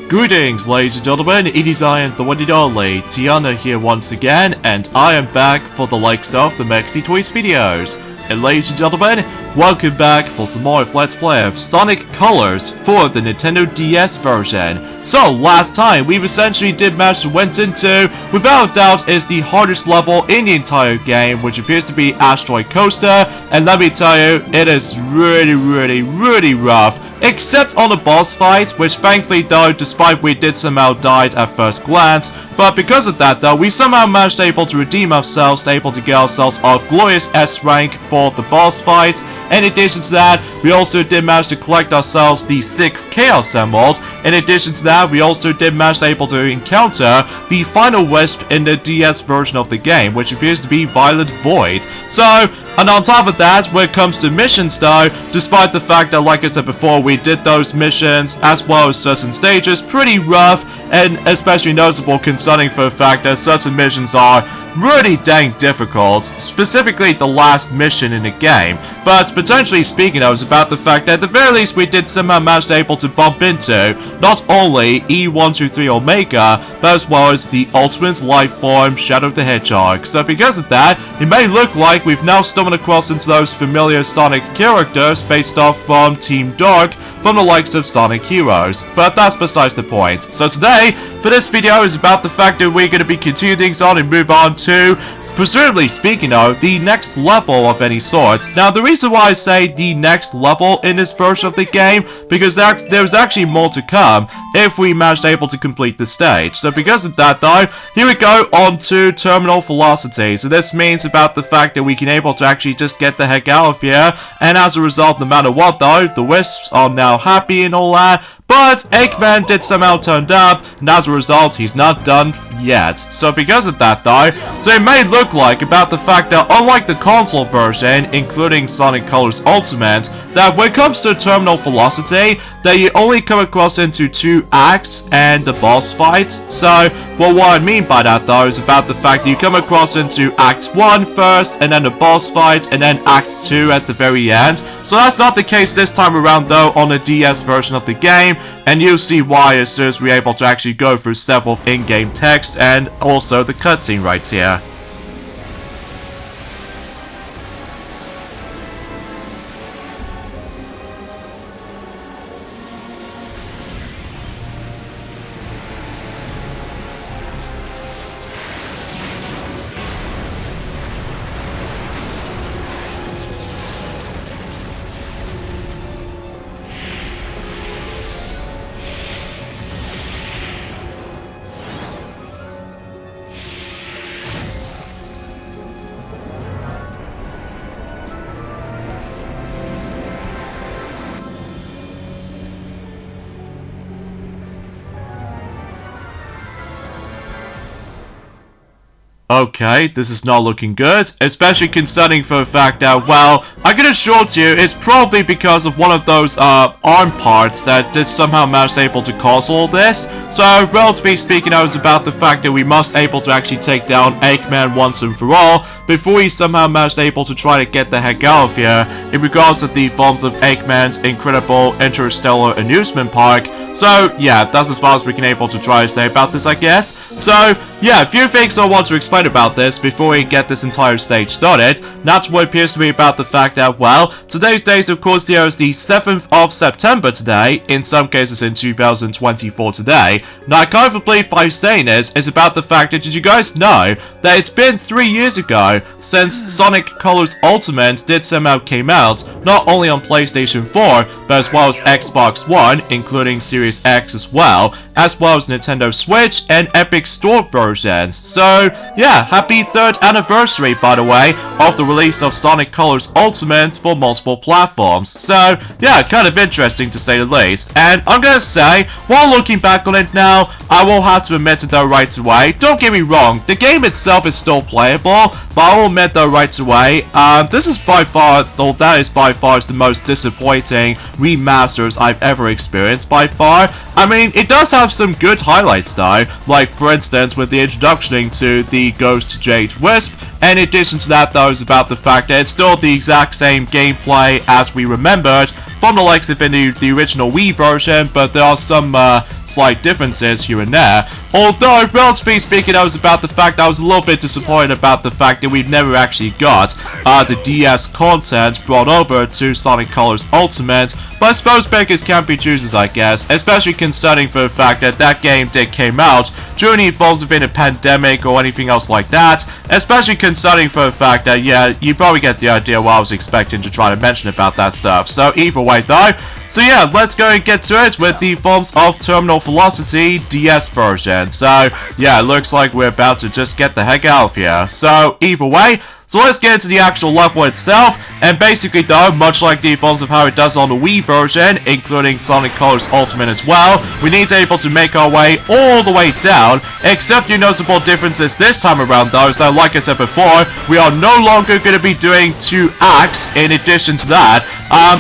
Greetings, ladies and gentlemen, it is I am the one and only Tiana here once again, and I am back for the likes of the Maxi Toys videos. And ladies and gentlemen, welcome back for some more of Let's Play of Sonic Colors for the Nintendo DS version. So, last time, we essentially did manage to went into, without doubt, is the hardest level in the entire game, which appears to be Asteroid Coaster, and let me tell you, it is really rough, except on the boss fights, which thankfully though, despite we did somehow died at first glance, but because of that though, we somehow managed able to redeem ourselves, able to get ourselves our glorious S rank for the boss fight. In addition to that, we also did manage to collect ourselves the sick Chaos Emerald. In addition to that, we also did manage able to encounter the final Wisp in the DS version of the game, which appears to be Violet Void. So, and on top of that, when it comes to missions though, despite the fact that, like I said before, we did those missions as well as certain stages pretty rough, and especially noticeable concerning for the fact that certain missions are really dang difficult, specifically the last mission in the game. But potentially speaking, I was about the fact that at the very least we did somehow manage able to bump into not only E123 Omega, but as well as the ultimate life form Shadow the Hedgehog. So because of that, it may look like we've now stumbled across into those familiar Sonic characters based off from Team Dark, from the likes of Sonic Heroes, but that's besides the point. So today, for this video, is about the fact that we're going to be continuing things on and move on to, presumably speaking of, the next level of any sorts. Now, the reason why I say the next level in this version of the game, because there's actually more to come if we managed able to complete the stage. So because of that though, here we go on to Terminal Velocity. So this means about the fact that we can able to actually just get the heck out of here, and as a result, no matter what though, the Wisps are now happy and all that. But Eggman did somehow turned up, and as a result, he's not done yet. So because of that though, so it may look like about the fact that unlike the console version, including Sonic Colors Ultimate, that when it comes to Terminal Velocity, that you only come across into 2 acts and the boss fights. So, well, what I mean by that though is about the fact that you come across into Act 1 first, and then the boss fight, and then Act 2 at the very end. So that's not the case this time around though on the DS version of the game, and you'll see why as soon as we're able to actually go through several in-game text and also the cutscene right here. Okay, this is not looking good, especially concerning for the fact that, well, I can assure you, it's probably because of one of those, arm parts that did somehow manage able to cause all this. So, relatively speaking, I was about the fact that we must able to actually take down Eggman once and for all, before we somehow managed able to try to get the heck out of here, in regards to the forms of Eggman's incredible interstellar amusement park. So, yeah, that's as far as we can able to try to say about this, I guess. So, yeah, a few things I want to explain about this before we get this entire stage started. That's what appears to be about the fact that, well, today's date, of course, there is the 7th of September today, in some cases in 2024 today. Now, I can't believe by saying this is about the fact that, did you guys know that it's been 3 years ago since Sonic Colors Ultimate did somehow came out, not only on PlayStation 4, but as well as Xbox One, including Series X as well as Nintendo Switch and Epic Store versions. So, yeah, happy 3rd anniversary, by the way, of the release of Sonic Colors Ultimate for multiple platforms. So, yeah, kind of interesting to say the least. And I'm gonna say, while looking back on it now, I will have to admit it though right away, don't get me wrong, the game itself is still playable, but I will admit though right away, this is by far, though that is by far the most disappointing remasters I've ever experienced by far. I mean, it does have some good highlights though, like for instance with the introduction to the Ghost Jade Wisp, and in addition to that though is about the fact that it's still the exact same gameplay as we remembered from the likes of the original Wii version, but there are some slight differences here and there. Although, relatively speaking, I was about the fact that I was a little bit disappointed about the fact that we've never actually got the DS content brought over to Sonic Colors Ultimate. But I suppose beggars can't be choosers, I guess, especially concerning for the fact that that game did came out during the falls of a pandemic or anything else like that, especially concerning for the fact that, yeah, you probably get the idea what I was expecting to try to mention about that stuff. So either way though, so yeah, let's go and get to it with the forms of Terminal Velocity DS version. So yeah, it looks like we're about to just get the heck out of here. So either way, so let's get into the actual level itself, and basically though, much like the forms of how it does on the Wii version, including Sonic Colors Ultimate as well, we need to be able to make our way all the way down, except the noticeable differences this time around though is that, like I said before, we are no longer going to be doing 2 acts in addition to that,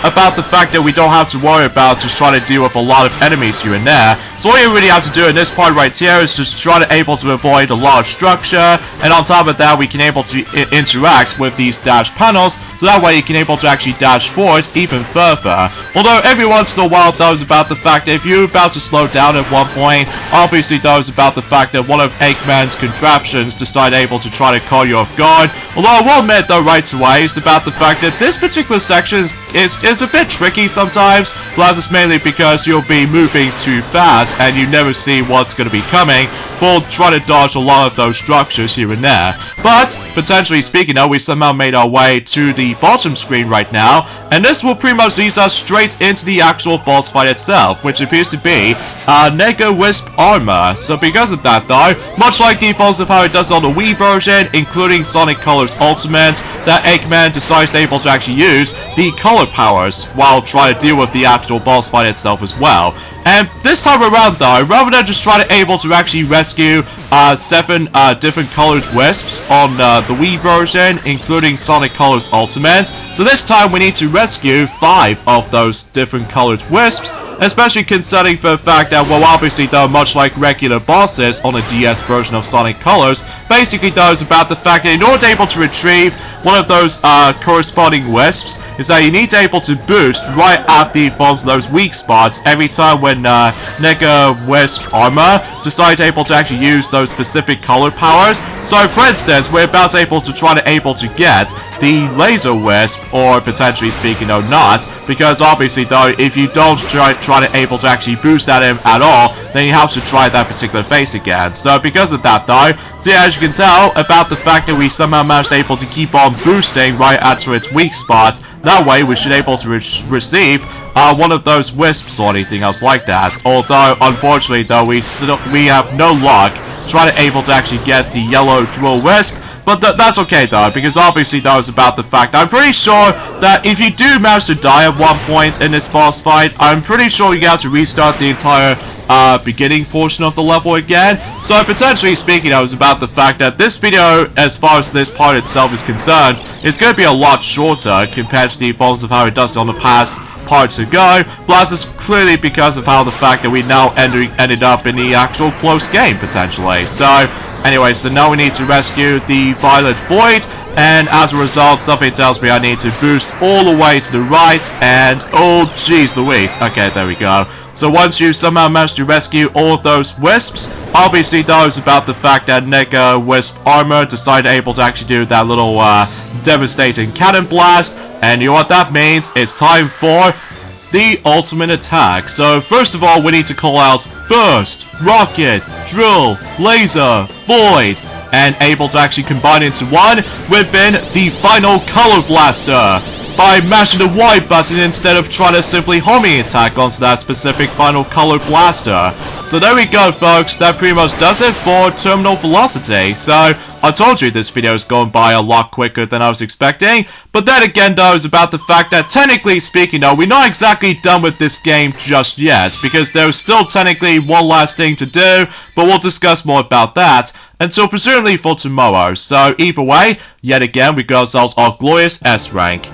about the fact that we don't have to worry about just trying to deal with a lot of enemies here and there. So all you really have to do in this part right here is just try to able to avoid a large structure, and on top of that we can able to interact with these dash panels, so that way you can able to actually dash forward even further. Although every once in a while though is about the fact that if you're about to slow down at one point, obviously though is about the fact that one of Eggman's contraptions decided able to try to call you off guard. Although I will admit though right away is about the fact that this particular section is a bit tricky sometimes, but that's mainly because you'll be moving too fast and you never see what's going to be coming for trying to dodge a lot of those structures here and there. But potentially speaking though, we somehow made our way to the bottom screen right now, and this will pretty much lead us straight into the actual boss fight itself, which appears to be Nega Wisp armor. So because of that though, much like the defaults of how it does on the Wii version, including Sonic Colors Ultimate, that Eggman decides able to actually use the color powers while trying to deal with the actual boss fight itself as well. And this time around though, rather than just trying to able to actually rescue 7 different colored wisps on the Wii version, including Sonic Colors Ultimate, so this time we need to rescue 5 of those different colored wisps, especially concerning for the fact that, well, obviously though, much like regular bosses on a DS version of Sonic Colors, basically though is about the fact that in order to able to retrieve one of those corresponding wisps, is that you need to able to boost right at the forms of those weak spots every time when Nega Wisp armor decide able to actually use those specific color powers. So for instance, we're about to able to try to able to get the laser wisp, or potentially speaking though not, because obviously though if you don't try to able to actually boost at him at all, then you have to try that particular phase again. So because of that though, so yeah, as you can tell about the fact that we somehow managed able to keep on boosting right at to its weak spot, that way we should able to receive one of those wisps or anything else like that. Although unfortunately though we have no luck trying to able to actually get the yellow drill wisp. But that's okay though, because obviously that was about the fact I'm pretty sure that if you do manage to die at one point in this boss fight, I'm pretty sure you have to restart the entire beginning portion of the level again. So potentially speaking, I was about the fact that this video, as far as this part itself is concerned, is going to be a lot shorter compared to the forms of how it does on the past parts ago. Plus it's clearly because of how the fact that we now ended up in the actual close game potentially. So anyway, so now we need to rescue the Violet Void, and as a result, something tells me I need to boost all the way to the right, and oh jeez Louise. Okay, there we go. So once you somehow manage to rescue all of those wisps, obviously those about the fact that Nega Wisp armor decided able to actually do that little devastating cannon blast, and you know what that means? It's time for the ultimate attack. So first of all, we need to call out Burst, Rocket, Drill, Laser, Void, and able to actually combine into one within the final Color Blaster by mashing the Y button instead of trying to simply homing attack onto that specific final Color Blaster. So there we go folks, that pretty much does it for Terminal Velocity. So I told you this video is going by a lot quicker than I was expecting, but then again though is about the fact that technically speaking though, we're not exactly done with this game just yet, because there's still technically one last thing to do, but we'll discuss more about that until presumably for tomorrow. So either way, yet again we got ourselves our glorious S rank.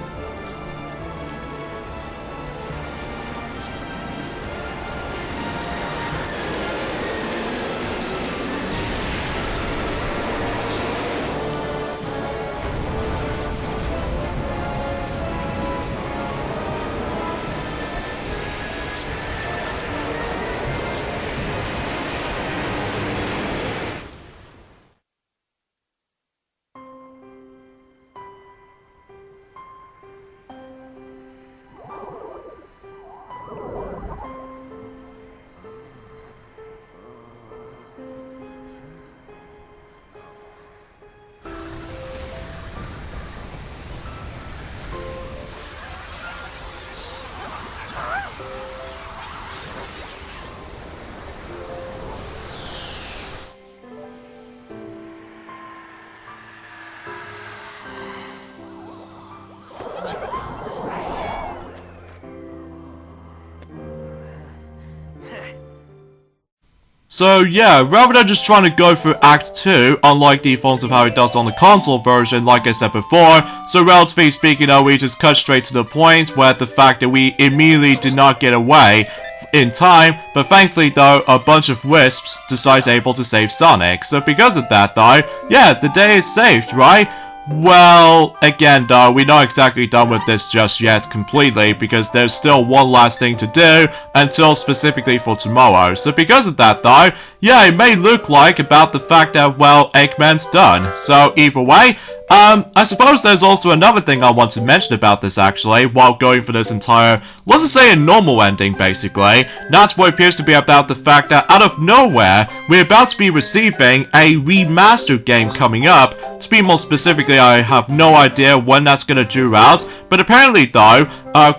So yeah, rather than just trying to go through Act 2, unlike the forms of how it does on the console version, like I said before, so relatively speaking, we just cut straight to the point where the fact that we immediately did not get away in time, but thankfully though, a bunch of Wisps decided able to save Sonic. So because of that though, yeah, the day is saved, right? Well, again though, we're not exactly done with this just yet completely, because there's still one last thing to do until specifically for tomorrow. So because of that though, yeah, it may look like about the fact that, well, Eggman's done. So either way, I suppose there's also another thing I want to mention about this actually, while going for this entire, let's just say a normal ending basically. That's what appears to be about the fact that out of nowhere, we're about to be receiving a remastered game coming up. To be more specifically, I have no idea when that's gonna due out, but apparently though,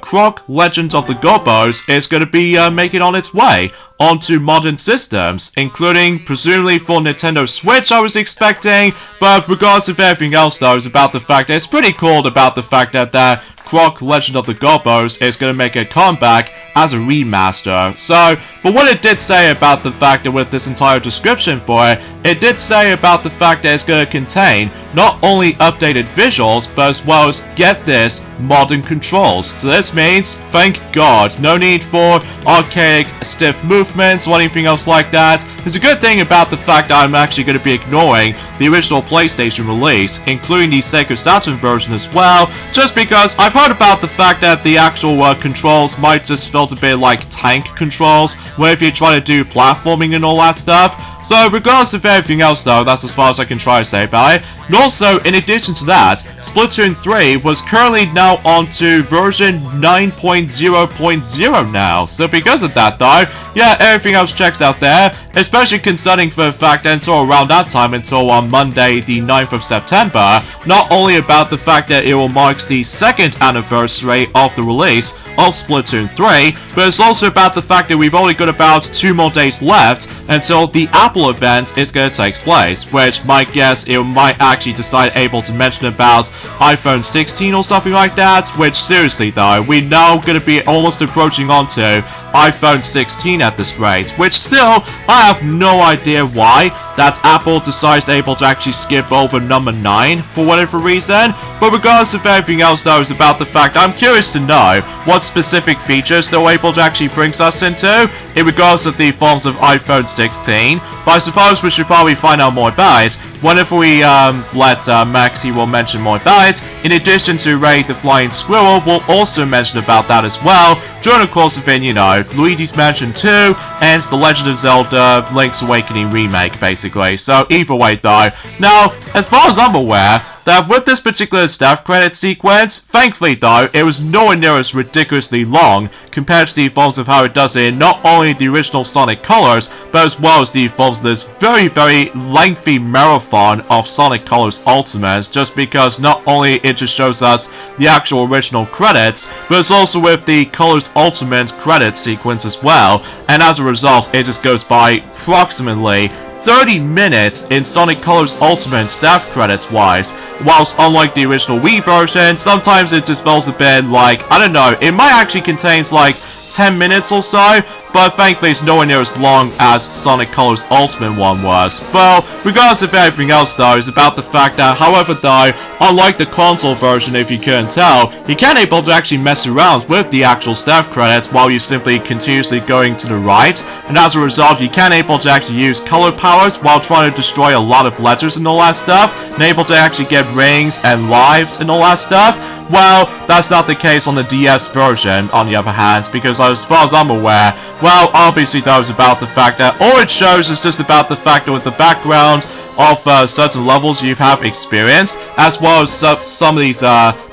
Croc Legend of the Gobbos is gonna be making on its way onto modern systems, including presumably for Nintendo Switch I was expecting, but regardless of everything else though, is about the fact that it's pretty cool about the fact that Croc Legend of the Gobbos is going to make a comeback as a remaster. So, but what it did say about the fact that with this entire description for it, it did say about the fact that it's going to contain not only updated visuals, but as well as, get this, modern controls. So this means, thank God, no need for archaic stiff movements or anything else like that. It's a good thing about the fact that I'm actually going to be ignoring the original PlayStation release, including the Sega Saturn version as well, just because I've heard about the fact that the actual controls might just feel a bit like tank controls, where if you try to do platforming and all that stuff. So regardless of everything else though, that's as far as I can try to say about it. And also, in addition to that, Splatoon 3 was currently now onto version 9.0.0 now. So because of that though, yeah, everything else checks out there, especially concerning for the fact that until around that time, until on Monday the 9th of September, not only about the fact that it will mark the 2nd anniversary of the release of Splatoon 3, but it's also about the fact that we've only got about 2 more days left until the Apple event is going to take place, which my guess it might actually decide able to mention about iPhone 16 or something like that, which seriously though, we're now going to be almost approaching onto iPhone 16 at this rate, which still, I have no idea why that Apple decided able to actually skip over number 9 for whatever reason, but regardless of everything else though, is about the fact I'm curious to know what specific features they're able to actually bring us into in regards of the forms of iPhone 16, but I suppose we should probably find out more about it whenever we let Maxi will mention more about it. In addition to Ray the Flying Squirrel will also mention about that as well during the course of, you know, Luigi's Mansion 2 and The Legend of Zelda Link's Awakening remake basically. So either way though, now as far as I'm aware, that with this particular staff credit sequence, thankfully though, it was nowhere near as ridiculously long compared to the forms of how it does in not only the original Sonic Colors, but as well as the forms of this very, very lengthy marathon of Sonic Colors Ultimate, just because not only it just shows us the actual original credits, but it's also with the Colors Ultimate credit sequence as well, and as a result, it just goes by approximately 30 minutes in Sonic Colors Ultimate staff credits wise, whilst unlike the original Wii version, sometimes it just feels a bit like, I don't know, it might actually contains like 10 minutes or so, but thankfully it's nowhere near as long as Sonic Colors Ultimate one was. Well, regardless of everything else though, is about the fact that, however though, unlike the console version if you couldn't tell, you can able to actually mess around with the actual staff credits while you're simply continuously going to the right, and as a result you can able to actually use color powers while trying to destroy a lot of letters and all that stuff, and able to actually get rings and lives and all that stuff. Well, that's not the case on the DS version, on the other hand, because as far as I'm aware, well, obviously that was about the fact that all it shows is just about the fact that with the background of certain levels you have experienced, as well as some of these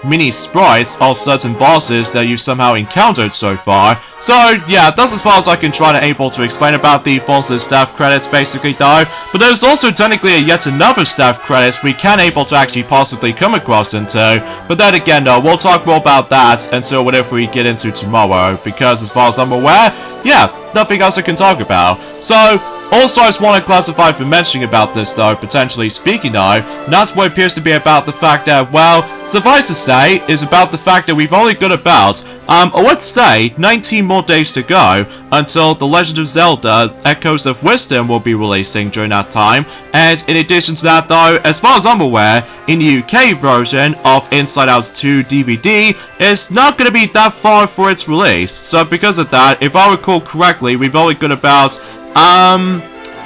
mini sprites of certain bosses that you've somehow encountered so far. So yeah, that's as far as I can try to able to explain about the forms of staff credits basically though, but there's also technically yet another staff credits we can able to actually possibly come across into, but then again though, we'll talk more about that until whatever we get into tomorrow, because as far as I'm aware, yeah, nothing else I can talk about. So also, I just want to classify for mentioning about this though, potentially speaking though, and that's what appears to be about the fact that, well, suffice to say is about the fact that we've only got about, let's say, 19 more days to go until The Legend of Zelda Echoes of Wisdom will be releasing during that time. And in addition to that though, as far as I'm aware, in the UK version of Inside Out 2 DVD is not going to be that far for its release. So because of that, if I recall correctly, we've only got about, I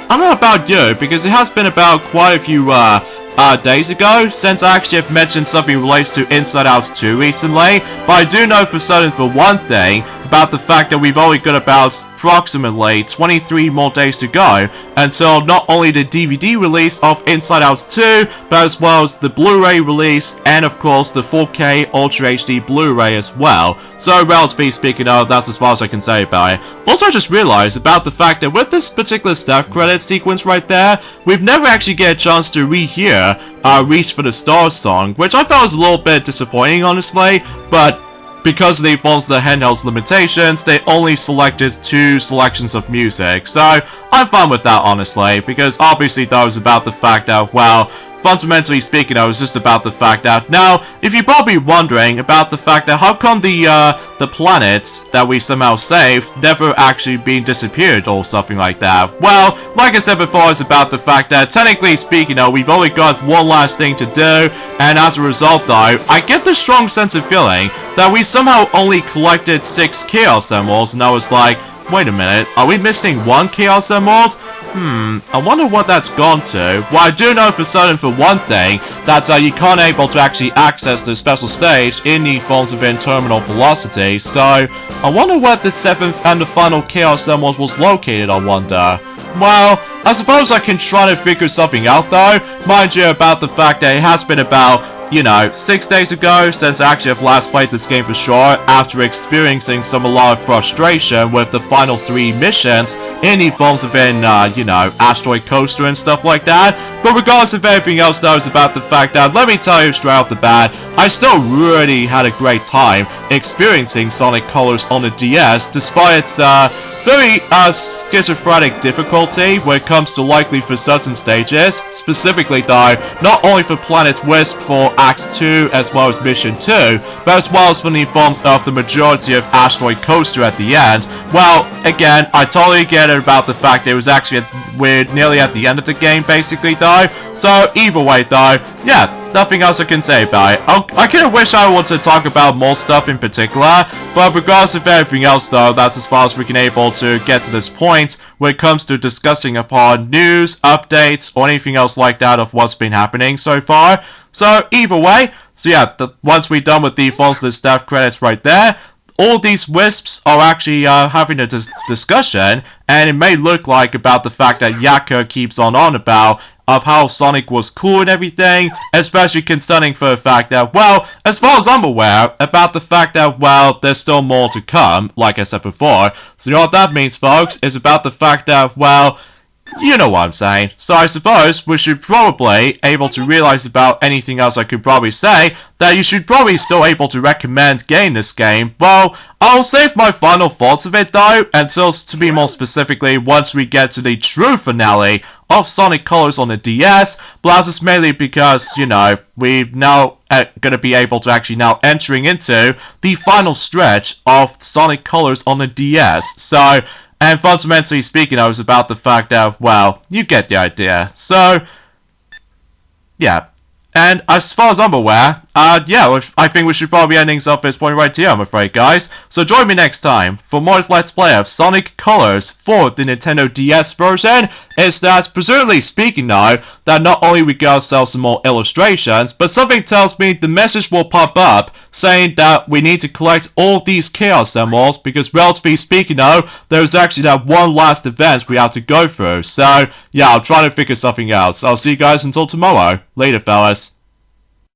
don't know about you, because it has been about quite a few, days ago since I actually have mentioned something related to Inside Out 2 recently, but I do know for certain for one thing about the fact that we've only got about approximately 23 more days to go until not only the DVD release of Inside Out 2, but as well as the Blu-ray release and of course the 4K Ultra HD Blu-ray as well. So relatively speaking, that's as far as I can say about it. Also, I just realized about the fact that with this particular staff credit sequence right there, we've never actually get a chance to rehear Reach for the Stars song, which I felt was a little bit disappointing honestly, but because they fall to the handheld's limitations, they only selected 2 selections of music. So I'm fine with that honestly, because obviously that was about the fact that, well, fundamentally speaking, it was just about the fact that, now, if you're probably wondering about the fact that how come the planets that we somehow saved never actually been disappeared or something like that. Well, like I said before, it's about the fact that, technically speaking, we've only got one last thing to do, and as a result, though, I get the strong sense of feeling that we somehow only collected 6 Chaos Emeralds, and I was like, wait a minute, are we missing 1 Chaos Emerald? I wonder what that's gone to. Well, I do know for certain for one thing that you can't able to actually access the special stage in the forms of terminal velocity, so I wonder where the 7th and the final Chaos Emerald was located, I wonder. Well, I suppose I can try to figure something out though. Mind you about the fact that it has been about, 6 days ago since I actually have last played this game for sure, after experiencing a lot of frustration with the final 3 missions in the forms of Asteroid Coaster and stuff like that. But regardless of everything else though, is about the fact that, let me tell you straight off the bat, I still really had a great time experiencing Sonic Colors on the DS, despite its very schizophrenic difficulty when it comes to likely for certain stages, specifically though, not only for Planet Wisp for Act 2 as well as Mission 2, but as well as for the forms of the majority of Asteroid Coaster at the end. Well, again, I totally get it about the fact that it was actually we're nearly at the end of the game basically though, so either way though, yeah, nothing else I can say about it. I kind of wish I wanted to talk about more stuff in particular, but regardless of everything else though, that's as far as we can able to get to this point when it comes to discussing upon news, updates, or anything else like that of what's been happening so far. So either way, so yeah, once we're done with the false staff credits right there, all these Wisps are actually having a discussion, and it may look like about the fact that Yaka keeps on about of how Sonic was cool and everything, especially concerning for the fact that, well, as far as I'm aware, about the fact that, well, there's still more to come, like I said before. So you know what that means, folks, is about the fact that, well, you know what I'm saying. So I suppose we should probably able to realize about anything else I could probably say, that you should probably still able to recommend getting this game. Well, I'll save my final thoughts of it though, until, to be more specifically, once we get to the true finale of Sonic Colors on the DS, but that's mainly because, we're now gonna be able to actually now entering into the final stretch of Sonic Colors on the DS. So, and fundamentally speaking, I was about the fact that, well, you get the idea. So, yeah. And as far as I'm aware, yeah, I think we should probably be ending off this point right here, I'm afraid, guys. So join me next time for more Let's Play of Sonic Colors for the Nintendo DS version. Is that, presumably speaking now, that not only we got ourselves some more illustrations, but something tells me the message will pop up saying that we need to collect all these Chaos Emeralds, because relatively speaking though, there's actually that one last event we have to go through. So, yeah, I'll try to figure something out. So I'll see you guys until tomorrow. Later, fellas.